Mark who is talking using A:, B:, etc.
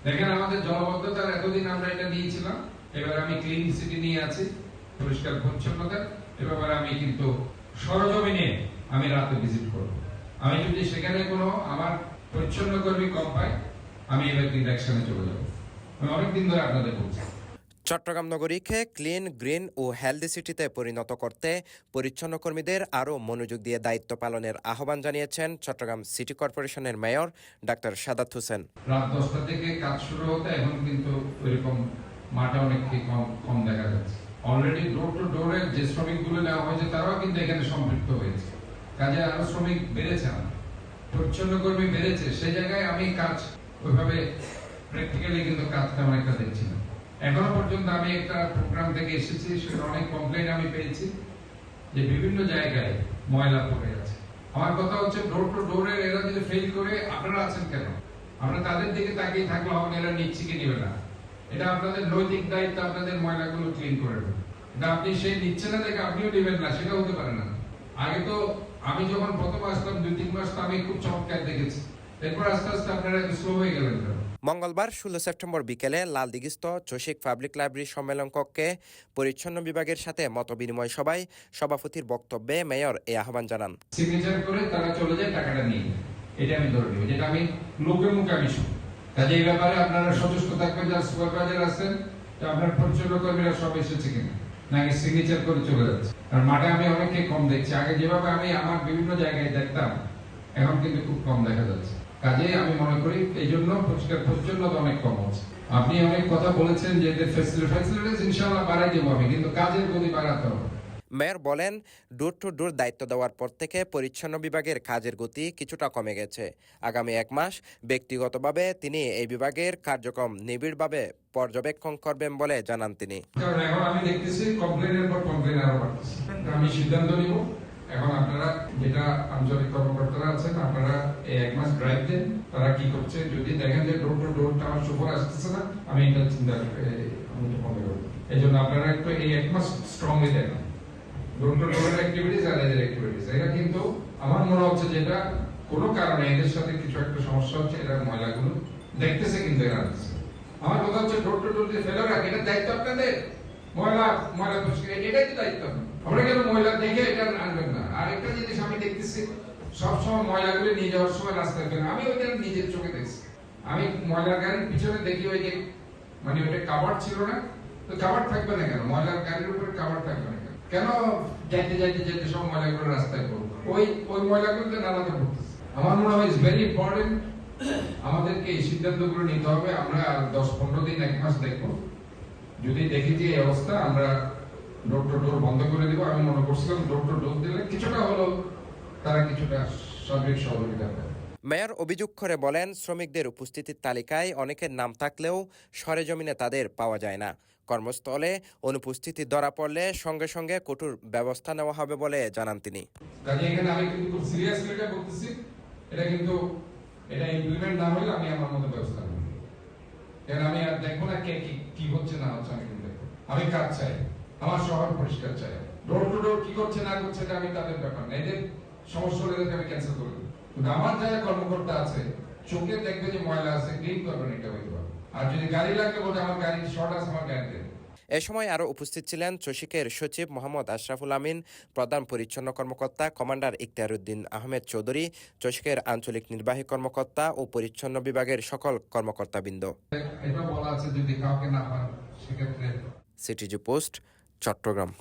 A: দেখেন আমাদের জলবদ্ধতার এতদিন আমরা এটা নিয়েছিলাম, এবার আমি ক্লিন সিটি নিয়ে আছি, পরিষ্কার পরিচ্ছন্নতা। এবার আমি কিন্তু সরজমিনে আমি রাতে ভিজিট করব। আমি যদি সেখানে কোনো আমার পরিচ্ছন্ন কর্মী কম পাই, আমি এবার কিন্তু অ্যাকশনে চলে যাব। আমি অনেকদিন ধরে আপনাদের বলছি।
B: চট্টগ্রাম নগরীকে ক্লিন, গ্রিন ও হেলদি সিটিতে পরিণত করতে পরিচ্ছন্ন কর্মীদের আরও মনোযোগ দিয়ে দায়িত্ব পালনের আহ্বান জানিয়েছেন চট্টগ্রাম সিটি কর্পোরেশনের মেয়র ডাক্তার সাদাত হোসেন।
A: রাত 10টা থেকে কাজ শুরু হতে এখন কিন্তু ওইরকম মাঠে অনেক কম দেখা যাচ্ছে। অলরেডি ডোর টু ডোরে যে শ্রমিকগুলো নেওয়া হয়েছে তারাও কিন্তু এখানে সম্পৃক্ত হয়েছে, কাজে আরো শ্রমিক বেড়েছে, পরিচ্ছন্ন কর্মী বেড়েছে। সেই জায়গায় আমি কাজ ওইভাবে প্র্যাকটিক্যালি কিন্তু কাজ তেমন একটা দেখছি না। এখনো পর্যন্ত আমি একটা প্রোগ্রাম থেকে এসেছি, সেটা অনেক কমপ্লেইন আমি পেয়েছি যে বিভিন্ন জায়গায় ময়লা পড়ে আছে। আমার কথা হচ্ছে ডোর টু ডোরে এরা যদি ফেল করে, আপনারা আছেন কেন? আমরা তাদের দিকে তাকিয়ে থাকলে হবে, এরা নিচ্ছে কি নিবে না। এটা আপনাদের নৈতিক দায়িত্ব, আপনাদের ময়লাগুলো ক্লিন করে দেবেন। এটা আপনি সেই নিচ্ছে না দেখে আপনিও নেবেন না, সেটা হতে পারে না। আগে তো আমি যখন প্রথম আসলাম 2-3 মাস তো আমি খুব চমৎকার দেখেছি, এরপর আস্তে আস্তে আপনারা স্লো হয়ে গেলেন।
B: মঙ্গলবার 16 সেপ্টেম্বর বিকেলে লালদিঘিস্থ চসিক পাবলিক লাইব্রেরি সম্মেলন কক্ষে পরিচ্ছন্ন বিভাগের সাথে মতবিনিময় সভায় সভাপতির বক্তব্যে মেয়র এই আহ্বান জানান।
A: সিগনেচার করে তারা চলে যায়, টাকাটা নিয়ে, এটা আমি ধরে নিব, যেটা আমি লোকে মুখে আমি শুনি। কাজে এই ব্যাপারে আপনারা সচেষ্ট থাকবেন, যারা সুপারভাইজার আছেন, আপনার পরিচ্ছন্ন কর্মীরা সব এসেছে কিনা, নাকি সিগনেচার করে চলে যাচ্ছে। আর মাঠে আমি অনেককে কম দেখছি, আগে যেভাবে আমি আমার বিভিন্ন জায়গায় দেখতাম, এখন কিন্তু খুব কম দেখা যাচ্ছে। কাজে আমি মনে করি এই জন্য পরিষ্কার পরিচ্ছন্নতা অনেক কম হচ্ছে। আপনি অনেক কথা বলেছেন যে এদের ফ্যাসিলিটিস ইনশাআল্লাহ বাড়াই দেবো আমি, কিন্তু কাজের গতি বাড়াতে হবে।
B: মেয়র বলেন, ডোর টু ডোর দায়িত্ব দেওয়ার পর থেকে পরিচ্ছন্ন বিভাগের কাজের গতি কিছুটা কমে গেছে। আগামী 1 মাস ব্যক্তিগতভাবে তিনি এই বিভাগের কার্যক্রম নিবিড়ভাবে পর্যবেক্ষণ করবেন বলে জানান তিনি।
A: কারণ এখন আমি দেখতেছি কমপ্লেনের পর কমপ্লেন আরো বাড়তেছে। আমি সিদ্ধান্ত নিব, এখন আপনারা যেটা আঞ্চলিক কর্মকর্তারা আছেন, আপনারা এই 1 মাস ড্রাইভ দেন, তারা কি করছে। যদি দেখেন যে ডোর টু ডোরটা আমার সুফল আসতেছে না, আমি এটা চিন্তা আমি বন্ধ করবো। এই জন্য আপনারা একটু এই 1 মাস স্ট্রংলি দেন ডোর টু ডোরের অ্যাক্টিভিটিস আর এদের অ্যাক্টিভিটিস। এটা কিন্তু আমার মনে হচ্ছে যেটা কোনো কারণে এদের সাথে কিছু একটা সমস্যা হচ্ছে, এরা ময়লাগুলো দেখতেছে কিন্তু এরা আসছে। আমার কথা হচ্ছে ডোর টু ডোর দিয়ে ফেলে রাখ, এটা দায়িত্ব আপনাদের। ময়লা পরিষ্কার এটাই তো দায়িত্ব। আমরা কেন ময়লা দেখে এটা আনবেন না। আর একটা জিনিস আমি দেখতেছি, সবসময় ময়লাগুলো নিয়ে যাওয়ার সময় রাস্তায় ফেলে, আমি ওইটা নিজের চোখে দেখছি। আমি ময়লার গাড়ির পিছনে দেখি ওই যে মানে ওইটা কাভার ছিল না, তো কাভার থাকবে না কেন? ময়লার গাড়ির উপরে কাভার থাকবে না কেন? কেন যাইতে যাইতে যেতে সব ময়লাগুলো রাস্তায় পড়বো? ওই ময়লাগুলো তো নালাতে পড়তেছে। আমার মনে হয় ইজ ভেরি ইম্পর্টেন্ট, আমাদেরকে এই সিদ্ধান্তগুলো নিতে হবে। আমরা 10-15 দিন 1 মাস দেখবো, যদি দেখি যে এই অবস্থা, আমরা ডোর টু ডোর বন্ধ করে দিব। আমি মনে করছিলাম ডোর টু ডোর দিলে কিছুটা হলো তারা কিছুটা সার্বিক সহযোগিতা পাবে।
B: মেয়র অভিযোগ করে বলেন, শ্রমিকদের উপস্থিতির তালিকায় অনেকের নাম থাকলেও সরেজমিনে তাদের পাওয়া যায় না। কর্মস্থলে অনুপস্থিতি ধরা পড়লে সঙ্গে সঙ্গে কঠোর ব্যবস্থা নেওয়া হবে বলে জানান তিনি।
A: কাজে এখানে আমি কিন্তু খুব সিরিয়াসলি এটা বলতেছি, এটা কিন্তু এটা ইমপ্লিমেন্ট না হলে আমি আমার মতো ব্যবস্থা নেব। কারণ আমি আর দেখবো না কে কি হচ্ছে না হচ্ছে, আমি কিন্তু দেখবো। আমি কাজ চাই, আমার শহর পরিষ্কার চাই। ডোর টু ডোর কি করছে না করছে এটা আমি তাদের ব্যাপার না, এদের সমস্যা হলে আমি ক্যান্সেল করে দেবো। কিন্তু আমার যারা কর্মকর্তা আছে, চোখে দেখবে যে ময়লা আছে, ক্লিন করবেন, এটা হইতে পারে। আর যদি গাড়ি লাগবে বলতে আমার গাড়ি শর্ট আছে, আমার গাড়ি দেবে।
B: এ সময় আরও উপস্থিত ছিলেন চসিকের সচিব মোহাম্মদ আশরাফুল আমিন, প্রধান পরিচ্ছন্ন কর্মকর্তা কমান্ডার ইখতিয়ারউদ্দিন আহমেদ চৌধুরী, চসিকের আঞ্চলিক নির্বাহী কর্মকর্তা ও পরিচ্ছন্ন বিভাগের সকল কর্মকর্তাবৃন্দ।
A: এটা বলা আছে যদি কাউকে না পান সেক্ষেত্রে।
B: CTG post, Chittagong.